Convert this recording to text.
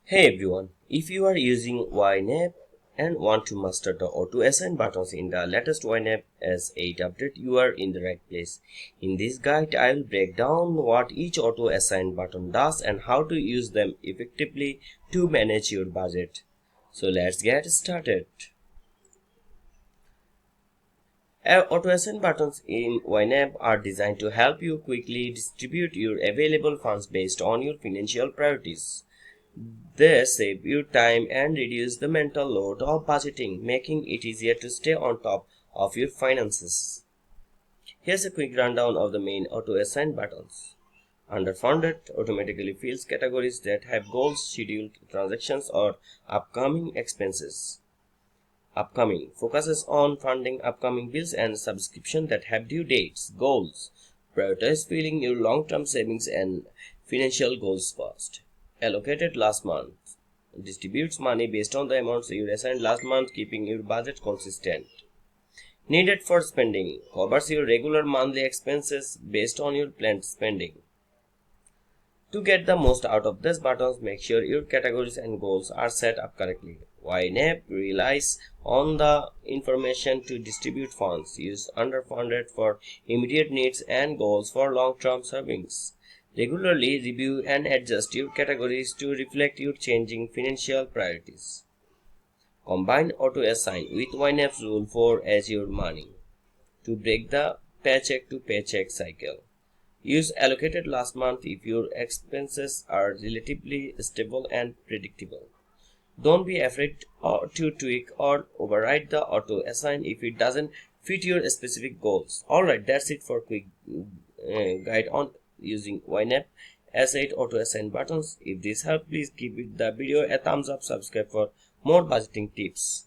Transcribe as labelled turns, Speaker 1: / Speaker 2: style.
Speaker 1: Hey everyone, if you are using Ynab and want to master the auto assign buttons in the latest Ynab S8 update, you are in the right place. In this guide, I will break down what each auto assign button does and how to use them effectively to manage your budget. So let's get started. Auto assign buttons in Ynab are designed to help you quickly distribute your available funds based on your financial priorities. They save you time and reduce the mental load of budgeting, making it easier to stay on top of your finances. Here's a quick rundown of the main auto-assign buttons. Under funded automatically fills categories that have goals, scheduled transactions, or upcoming expenses. Upcoming focuses on funding upcoming bills and subscriptions that have due dates. Goals prioritize filling your long-term savings and financial goals first. Allocated last month distributes money based on the amounts you assigned last month, keeping your budget consistent. Needed for spending covers your regular monthly expenses based on your planned spending. To get the most out of these buttons, make sure your categories and goals are set up correctly. YNAB relies on the information to distribute funds. Use underfunded for immediate needs and goals for long-term savings. Regularly review and adjust your categories to reflect your changing financial priorities. Combine auto-assign with YNAB's rule for Azure Money to break the paycheck to paycheck cycle. Use allocated last month if your expenses are relatively stable and predictable. Don't be afraid to tweak or override the auto assign if it doesn't fit your specific goals. Alright, that's it for quick guide on using Ynab S8 auto assign buttons. If this helped, please give the video a thumbs up, subscribe for more budgeting tips.